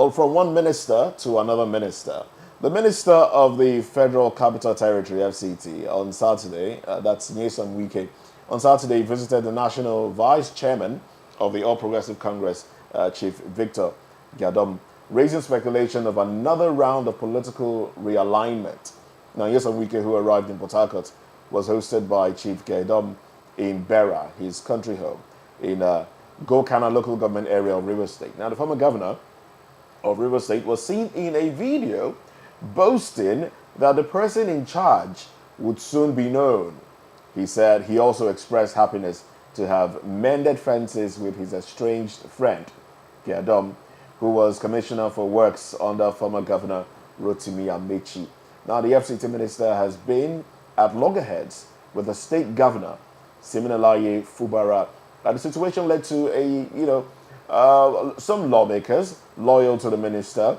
Well, from one minister to another minister. The Minister of the Federal Capital Territory, FCT, on Saturday, that's Nyesom Wike, on Saturday visited the National Vice Chairman of the All Progressive Congress, Chief Victor Gadom, raising speculation of another round of political realignment. Now, Nyesom Wike, who arrived in Port Harcourt, was hosted by Chief Gadom in Bera, his country home, in Gokana local government area of Rivers State. Now, the former governor of Rivers State was seen in a video boasting that the person in charge would soon be known. He said he also expressed happiness to have mended fences with his estranged friend, Gadom, who was Commissioner for Works under former Governor Rotimi Amechi. Now, the FCT minister has been at loggerheads with the state governor, Siminalaye Fubara. The situation led to some lawmakers loyal to the minister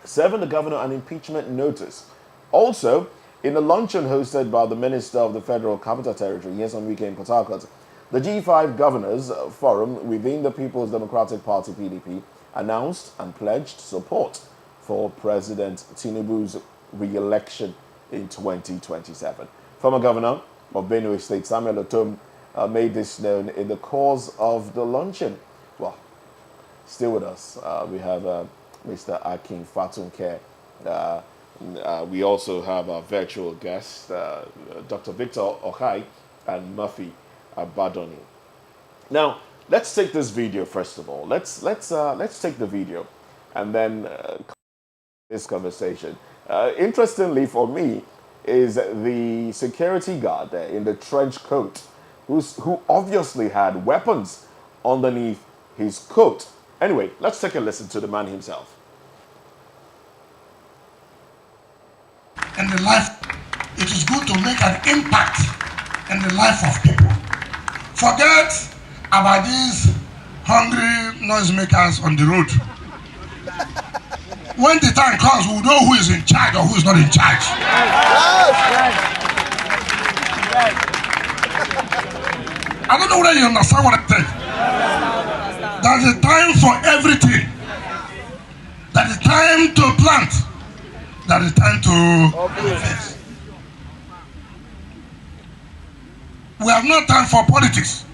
serving the governor an impeachment notice. Also, in a luncheon hosted by the Minister of the Federal Capital Territory, Nyesom Wike in Port Harcourt, the G5 Governors Forum within the People's Democratic Party, PDP, announced and pledged support for President Tinubu'S re-election in 2027. Former Governor of Benue State, Samuel Otom, made this known in the course of the luncheon. Well, still with us, we have Mr. Akin Fatunke. We also have our virtual guests, Dr. Victor Ohai and Murphy Abadoni. Now, let's take this video first of all. Let's take the video and then this conversation. Interestingly for me is the security guard there in the trench coat who obviously had weapons underneath his coat. Anyway, let's take a listen to the man himself. In the life, it is good to make an impact in the life of people. Forget about these hungry noisemakers on the road. When the time comes, we'll know who is in charge or who is not in charge. I don't know whether you understand what I say. There's a time for everything. There's a time to plant. There's a time to harvest. We have no time for politics.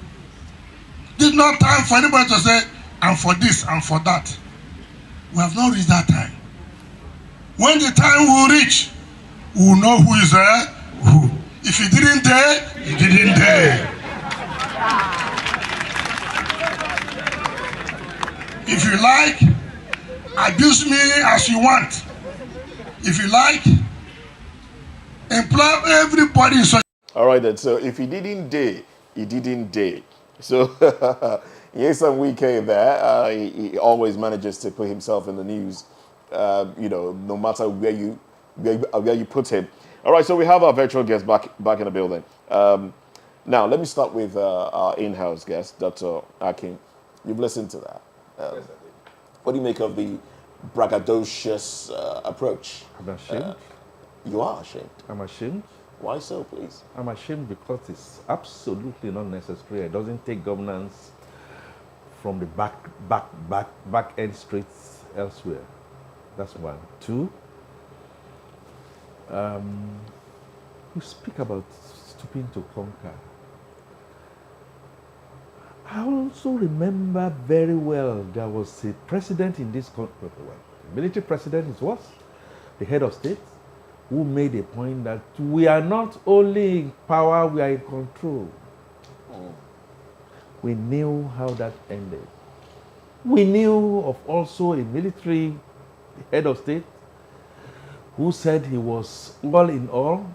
There's no time for anybody to say, I'm for this, I'm for that. We have not reached that time. When the time will reach, we'll know who is there, who. If he didn't dare, he didn't dare. If you like, abuse me as you want. If you like, employ everybody in such. All right then, so if he didn't dare, he didn't dare. So, Nyesom Wike there, he always manages to put himself in the news, no matter where you put him. All right, so we have our virtual guest back in the building. Now, let me start with our in-house guest, Dr. Akin. You've listened to that. What do you make of the braggadocious approach? I'm ashamed. You are ashamed. I'm ashamed. Why so, please? I'm ashamed because it's absolutely not necessary. It doesn't take governance from the back end streets elsewhere. That's one. Two, we speak about stooping to conquer. I also remember very well there was a president in this country, well, the military president it was, the head of state, who made a point that we are not only in power, we are in control. We knew how that ended. We knew of also a military head of state who said he was all in all.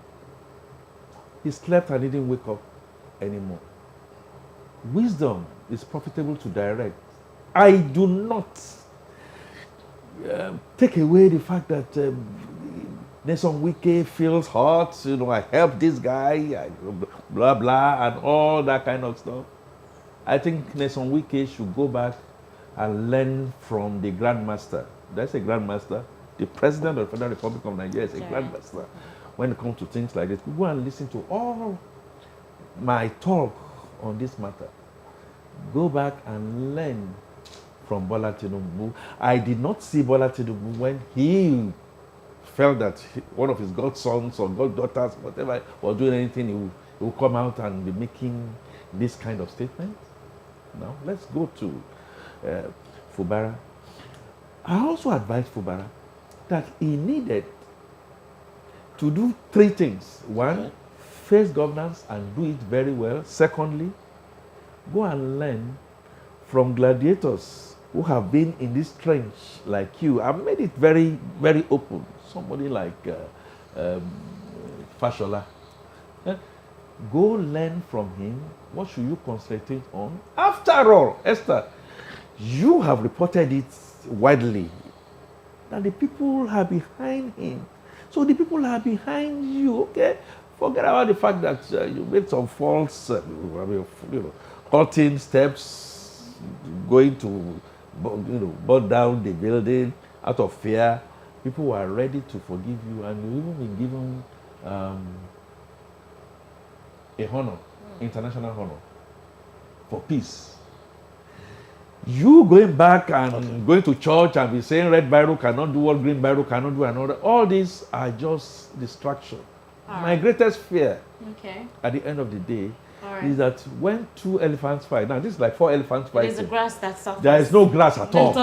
He slept and didn't wake up anymore. Wisdom is profitable to direct. I do not take away the fact that Nyesom Wike feels hot, I helped this guy, blah, blah, and all that kind of stuff. I think Nyesom Wike should go back and learn from the Grandmaster. That's a Grandmaster. The President of the Federal Republic of Nigeria is a Grandmaster. When it comes to things like this, go and listen to all my talk on this matter. Go back and learn from Bola Tinubu. I did not see Bola Tinubu when he felt that one of his godsons or goddaughters, whatever, was doing anything, he will come out and be making this kind of statement. Now, let's go to Fubara. I also advised Fubara that he needed to do three things. One, face governance and do it very well. Secondly, go and learn from gladiators who have been in this trench like you. I've made it very, very open. Somebody like Fashola. Go learn from him. What should you concentrate on? After all, Esther, you have reported it widely that the people are behind him. So the people are behind you, okay? Forget about the fact that you made some false, cutting steps, going to, burn down the building out of fear. People were ready to forgive you, and you've even been given a honor, international honor, for peace. You going back and going to church and be saying red Bible cannot do what green Bible cannot do, and all these are just distraction. My greatest fear at the end of the day is that when two elephants fight, now this is like four elephants fighting. There's a grass that suffers. There is no grass at all.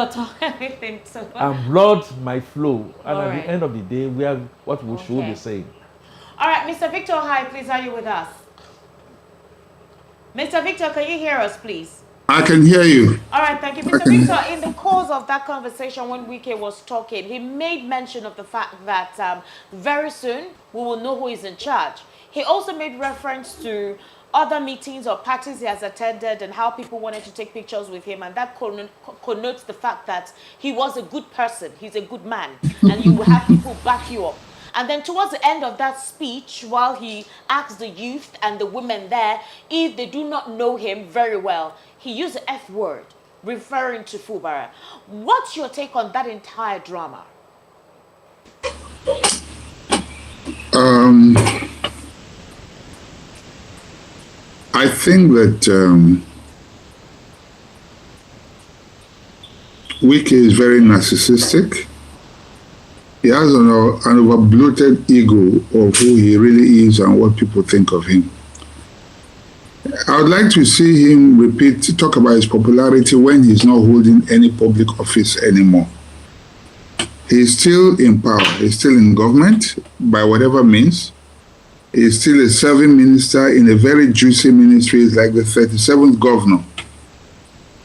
Anything, so. And blood might flow. And at Right. the end of the day, we are what we should be saying. All right, Mr. Victor, hi, please, are you with us? Mr. Victor, can you hear us, please? I can hear you. All right, thank you. Mr. Victor, in the course of that conversation when Wike was talking, he made mention of the fact that very soon we will know who is in charge. He also made reference to other meetings or parties he has attended and how people wanted to take pictures with him, and that connotes the fact that he was a good person, he's a good man, and you will have people back you up. And then towards the end of that speech, while he asked the youth and the women there if they do not know him very well, he used the F word, referring to Fubara. What's your take on that entire drama? I think that Wike is very narcissistic. He has an over-bloated ego of who he really is and what people think of him. I would like to see him talk about his popularity when he's not holding any public office anymore. He's still in power. He's still in government by whatever means. He's still a serving minister in a very juicy ministry. He's like the 37th governor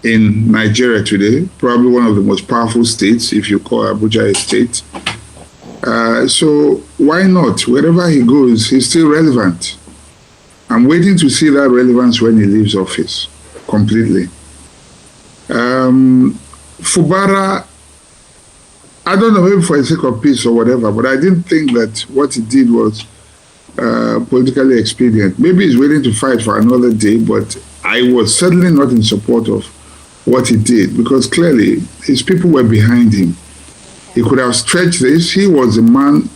in Nigeria today, probably one of the most powerful states, if you call Abuja a state. So why not? Wherever he goes, he's still relevant. I'm waiting to see that relevance when he leaves office completely. Fubara, I don't know, maybe for the sake of peace or whatever, but I didn't think that what he did was politically expedient. Maybe he's willing to fight for another day, but I was certainly not in support of what he did, because clearly his people were behind him. He could have stretched this. He was a man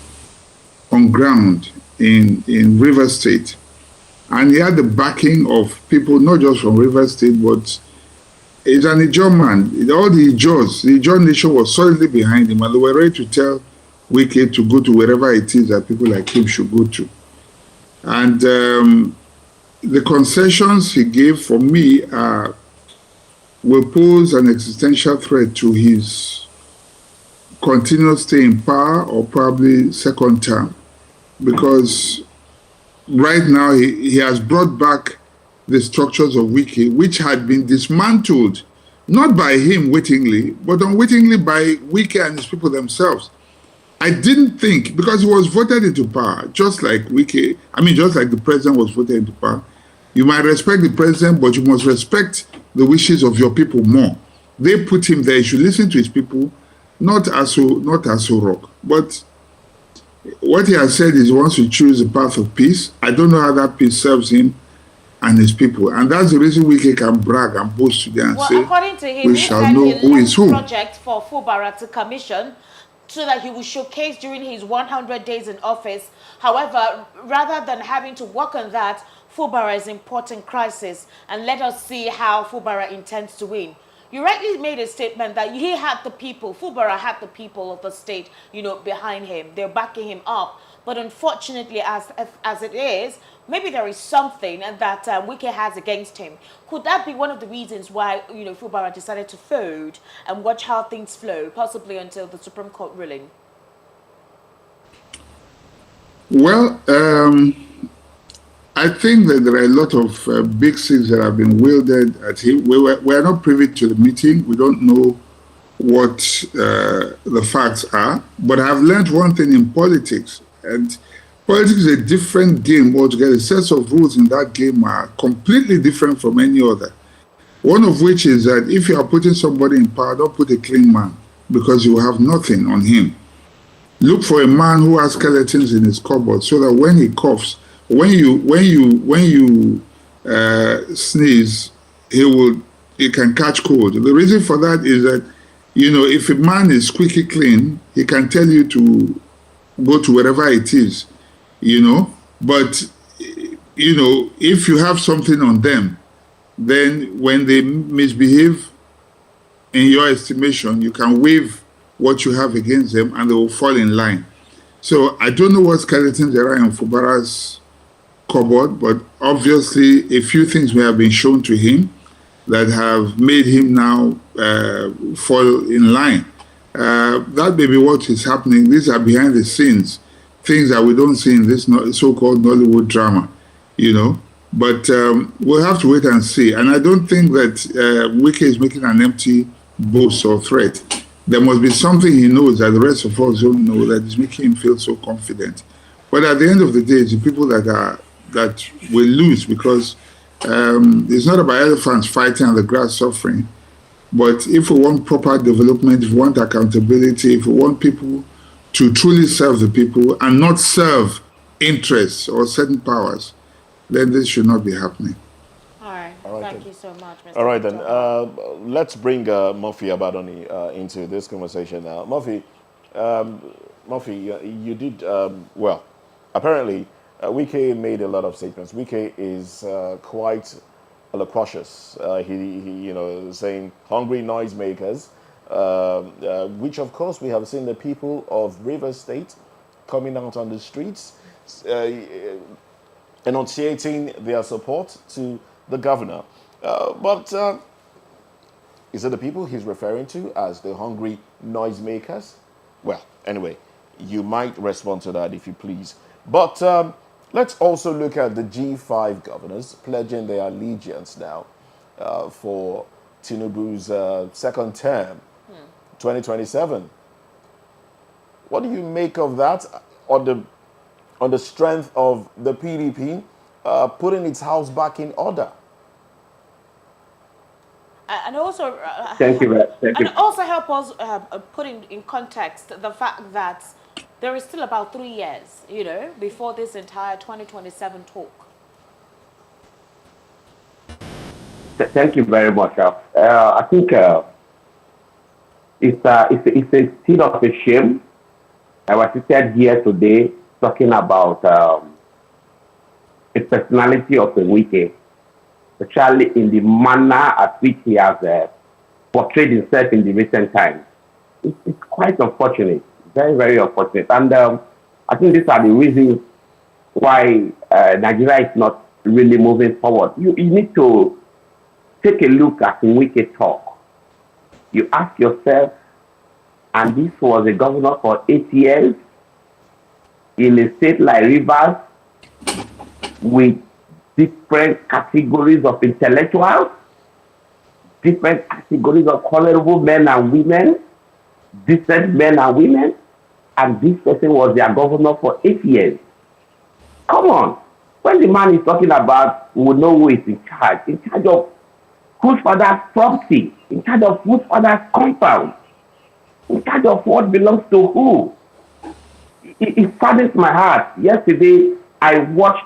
on ground in Rivers State. And he had the backing of people, not just from Rivers State, but he's an Ijaw man. All the Ijaw nation was solidly behind him, and they were ready to tell Wike to go to wherever it is that people like him should go to. And the concessions he gave, for me, will pose an existential threat to his continuous stay in power, or probably second term, because right now he has brought back the structures of Wike, which had been dismantled, not by him wittingly, but unwittingly by Wike and his people themselves. I didn't think, because he was voted into power, just like Wike, just like the president was voted into power. You might respect the president, but you must respect the wishes of your people more. They put him there. You should listen to his people, not Aso Rock. But what he has said is he wants to choose a path of peace. I don't know how that peace serves him and his people. And that's the reason Wike can brag and boast today and say, according to him, we shall know who is who. Project for Fubara to commission so that he will showcase during his 100 days in office. However, rather than having to work on that, Fubara is in important crisis, and let us see how Fubara intends to win. You rightly made a statement that he had the people, Fubara had the people of the state, behind him. They're backing him up. But unfortunately, as it is, maybe there is something that Wike has against him. Could that be one of the reasons why, Fubara decided to fold and watch how things flow, possibly until the Supreme Court ruling? Well, I think that there are a lot of big things that have been wielded at him. We are not privy to the meeting. We don't know what the facts are. But I've learned one thing in politics. And politics is a different game altogether. The sets of rules in that game are completely different from any other. One of which is that if you are putting somebody in power, don't put a clean man, because you will have nothing on him. Look for a man who has skeletons in his cupboard, so that when he coughs, when you sneeze, he can catch cold. The reason for that is that, if a man is squeaky clean, he can tell you to go to wherever it is, But, if you have something on them, then when they misbehave, in your estimation, you can waive what you have against them and they will fall in line. So I don't know what skeletons there are in Fubara's cupboard, but obviously a few things may have been shown to him that have made him now fall in line. That may be what is happening. These are behind the scenes, things that we don't see in this so-called Nollywood drama, But we'll have to wait and see. And I don't think that Wike is making an empty boast or threat. There must be something he knows that the rest of us don't know that is making him feel so confident. But at the end of the day, it's the people that will lose, because it's not about elephants fighting and the grass suffering. But if we want proper development, if we want accountability, if we want people to truly serve the people and not serve interests or certain powers, then this should not be happening. All right. Thank you so much, Mr. All right, then. Let's bring Murphy Abadoni into this conversation now. Murphy, you did, well, apparently, Wike made a lot of statements. Wike is quite loquacious. He saying hungry noisemakers, which, of course, we have seen the people of Rivers State coming out on the streets, enunciating their support to the governor. But is it the people he's referring to as the hungry noisemakers? Well, anyway, you might respond to that if you please. But let's also look at the G5 governors pledging their allegiance now for Tinubu's second term, 2027. What do you make of that on the strength of the PDP putting its house back in order? And also, thank you. And also help us put in context the fact that there is still about 3 years, before this entire 2027 talk. Thank you very much. I think it's a scene of a shame. I was seated here today talking about the personality of the Wike, especially in the manner at which he has portrayed himself in the recent times. It's quite unfortunate, very, very unfortunate. And I think these are the reasons why Nigeria is not really moving forward. You need to take a look at Wike talk. You ask yourself, and this was a governor for 8 years in a state like Rivers with different categories of intellectuals, different categories of honorable men and women, decent men and women, and this person was their governor for 8 years. Come on. When the man is talking about we know who is in charge of whose father's property, in charge of whose father's compound, in charge of what belongs to who. It saddens my heart. Yesterday, I watched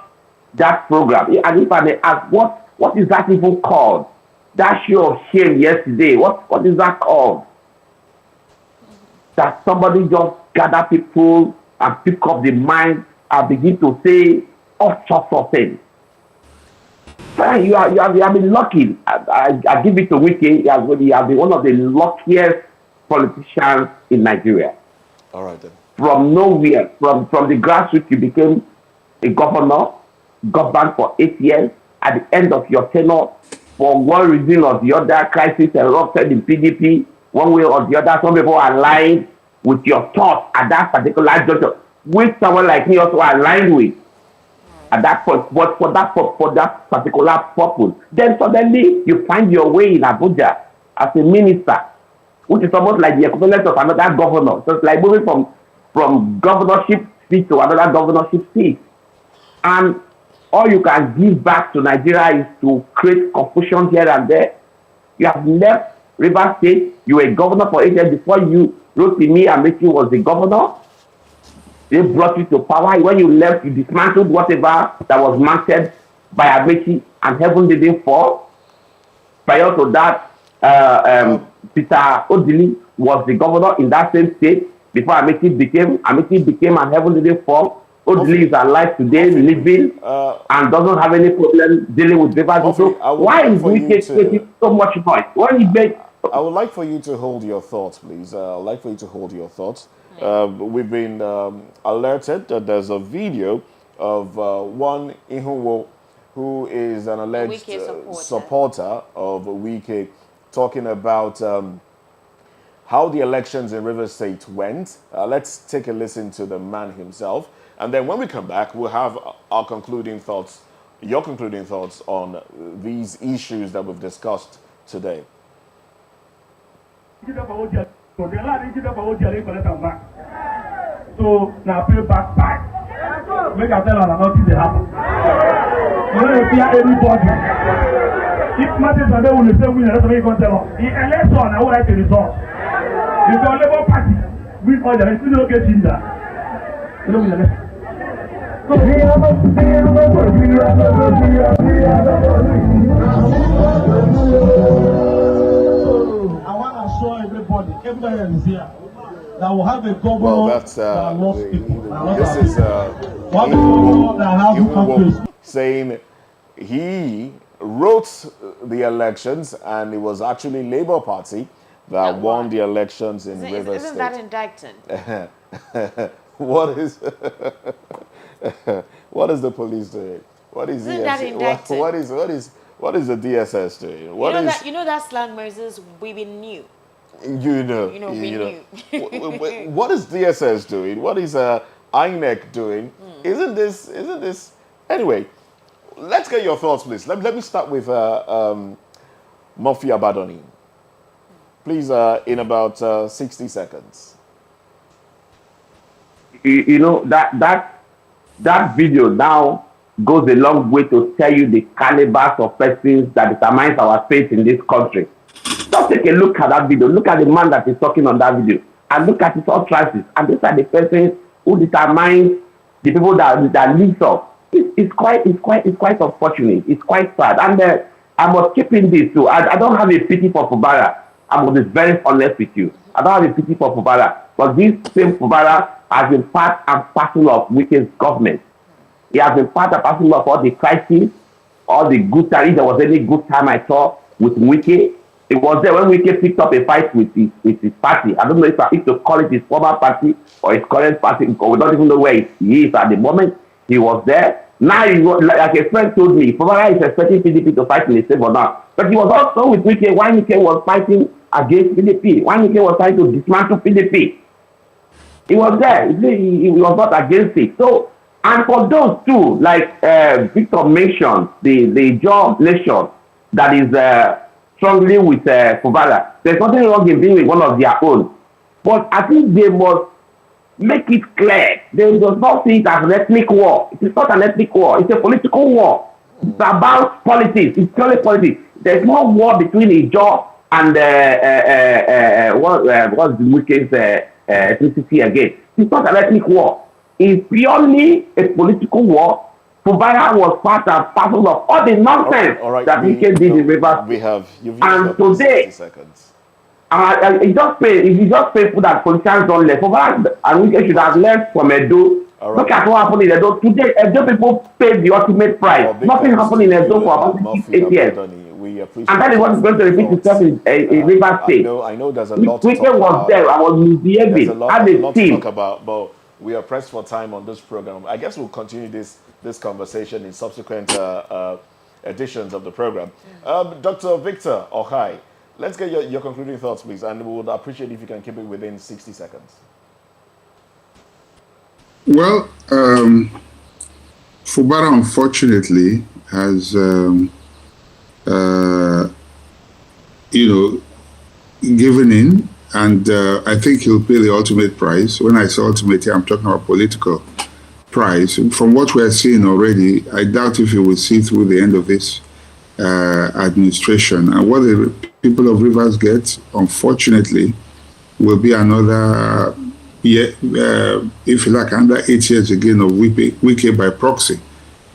that program, and if I may ask, what is that even called? That show of shame yesterday, what is that called? That somebody just gather people and pick up the mind and begin to say all sorts of things. Fine, you have been lucky. I give it to Wiki. You have been one of the luckiest politicians in Nigeria. All right then. From nowhere, from the grassroots, you became a governor, governed for 8 years. At the end of your tenure, for one reason or the other, crisis erupted in PDP, one way or the other. Some people aligned with your thoughts at that particular juncture, which someone like me also aligned with at that point, but for that particular purpose. Then suddenly you find your way in Abuja as a minister, which is almost like the equivalent of another governor. So it's like moving from governorship seat to another governorship seat. And all you can give back to Nigeria is to create confusion here and there. You have left Rivers State. You were governor for 8 years before you. Rotimi Amechi was the governor. They brought you to power. When you left, you dismantled whatever that was mounted by Amechi, and heaven didn't fall. Prior to that, Peter Odili was the governor in that same state before Amechi became, and heaven didn't fall. Odili is alive today, living, and doesn't have any problem dealing with rivers. So why is Wike taking so much noise? When he makes I would like for you to hold your thoughts, please. I would like for you to hold your thoughts. We've been alerted that there's a video of one Ihuwo, who is an alleged supporter of Wike, talking about how the elections in Rivers State went. Let's take a listen to the man himself. And then when we come back, we'll have our concluding thoughts, your concluding thoughts on these issues that we've discussed today. So now pay back back. Make I tell her nothing they happen. You don't fear anybody. If matters are there, will say we are not going to tell us. The election, I would like the result. If your Labour Party win all the rest, you don't get in there. You don't win the election. I want to show everybody that is here, that will have a governor. Well, that's this is saying he wrote the elections, and it was actually Labour Party that won the elections in Rivers State. Isn't that indicting? What is what is the police doing? What is Isn't that indicting? what is the DSS doing? You know that slang, Moses, we knew. We knew. What is DSS doing? What is INEC doing? Isn't this anyway? Let's get your thoughts, please. Let me start with Murphy Abadoni. Please, in about 60 seconds. You know that video now goes a long way to tell you the calibers of persons that determines our fate in this country. Just take a look at that video. Look at the man that is talking on that video, and look at his utterances. And these are the persons who determine the people that leads us. It's quite unfortunate. It's quite sad. And I must keep in this too. I don't have a pity for Fubara. I must be very honest with you. I don't have a pity for Fubara, but this same Fubara has been part and parcel of Wike's government. He has been part and parcel of all the crises, all the good time. If there was any good time I saw with Wike, it was there when Wike picked up a fight with his party. I don't know if to call it his former party or his current party, because we don't even know where he is at the moment. He was there. Now, like a friend told me, Fubara is expecting PDP to fight in the same or not. But he was also with Wike when Wike was fighting against PDP, when Wike was trying to dismantle PDP. He was there. He was not against it. So, and for those two, like Victor mentioned, the Jaw nation that is strongly with Fubara, there's nothing wrong in being with one of their own. But I think they must make it clear. They does not see it as an ethnic war. It is not an ethnic war. It's a political war. It's about politics. It's purely politics. There's no war between Ijaw and what's the Wike's ethnicity again. It's not an ethnic war. It's purely a political war. Fubara was part and parcel of all the nonsense that Wike did in Rivers. And today, 60 seconds. It's just painful that politicians don't learn. Fubara and Wike should have learned from Edo All right. Look at what happened in Edo. Today, Edo people paid the ultimate price. Well, big Nothing thanks happened to in you, Edo for about Murphy 8 years. Abadoni. We appreciate And that is what is for going to your repeat itself thoughts. in River State. I know there's a lot to talk Weekend was about. there. I was misbehaving. Had There's a a lot to talk team. about, but we are pressed for time on this program. I guess we'll continue this conversation in subsequent editions of the program. Dr. Victor Ohai, let's get your concluding thoughts, please, and we would appreciate if you can keep it within 60 seconds. Well, Fubara unfortunately has, given in, and I think he'll pay the ultimate price. When I say ultimate, I'm talking about political price. From what we're seeing already, I doubt if he will see through the end of this administration. And what the people of Rivers get, unfortunately, will be another year, if you like, under 8 years again of Wike by proxy.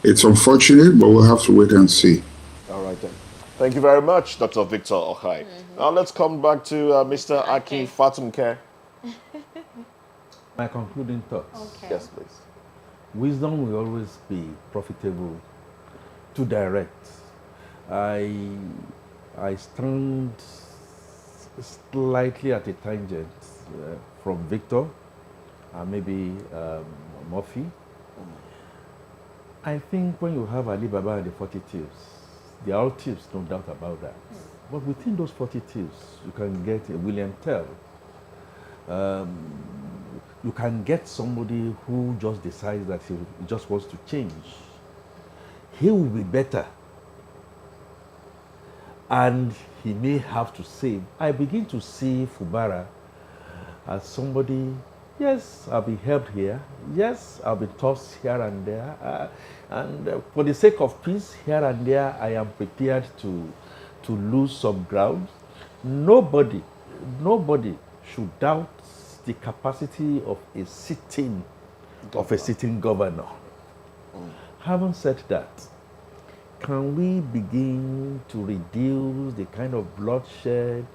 It's unfortunate, but we'll have to wait and see. All right, then. Thank you very much, Dr. Victor Ohai. Now let's come back to Mr. Akin Fatumke. My concluding thoughts. Okay. Yes, please. Wisdom will always be profitable to direct. I stand slightly at a tangent from Victor and maybe Murphy. I think when you have Ali Baba and the 40 thieves, they are all thieves, no doubt about that. But within those 40 thieves, you can get a William Tell. You can get somebody who just decides that he just wants to change. He will be better. And he may have to save. I begin to see Fubara as somebody, yes, I'll be helped here. Yes, I'll be tossed here and there. And for the sake of peace, here and there, I am prepared to lose some ground. Nobody should doubt the capacity of a sitting governor. Having said that, can we begin to reduce the kind of bloodshed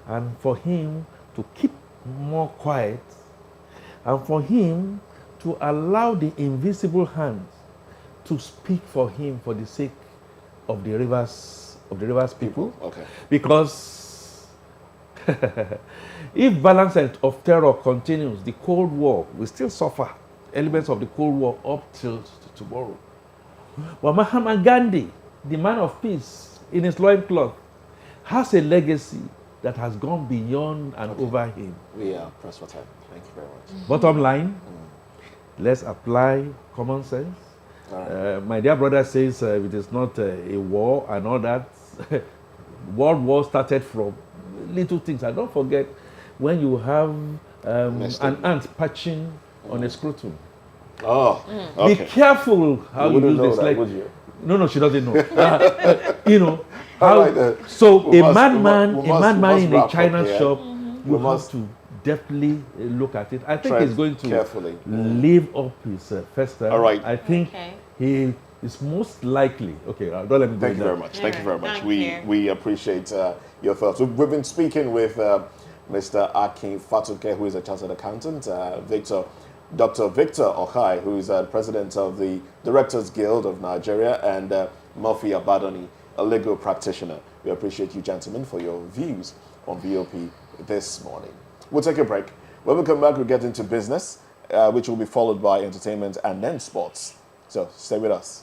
and for him to keep more quiet and for him to allow the invisible hands to speak for him for the sake of the rivers people? Okay. Because if balance of terror continues, the Cold War will still suffer elements of the Cold War up till tomorrow. But Mahatma Gandhi, the man of peace in his loincloth, has a legacy that has gone beyond and over him. We are pressed for time. Thank you very much. Bottom line, let's apply common sense. Right. My dear brother says it is not a war and all that. World War started from little things. And don't forget, when you have an ant patching on a scrotum. Oh, okay. Be careful how you use this. Like, would you? No, she doesn't know. You know, how, Right, so we a must- madman in a wrap up China here. shop, We you must have to definitely look at it. I think tread he's going to carefully. live up his first term. All right. I think he is most likely. Okay, don't let me go Thank you there. very much. Thank you very much. Thank you. We appreciate your thoughts. We've been speaking with Mr. Akin Fatumke, who is a chartered accountant, Dr. Victor Ohai, who is president of the Directors Guild of Nigeria, and Murphy Abadoni, a legal practitioner. We appreciate you, gentlemen, for your views on VOP this morning. We'll take a break. When we come back, we'll get into business, which will be followed by entertainment and then sports. So stay with us.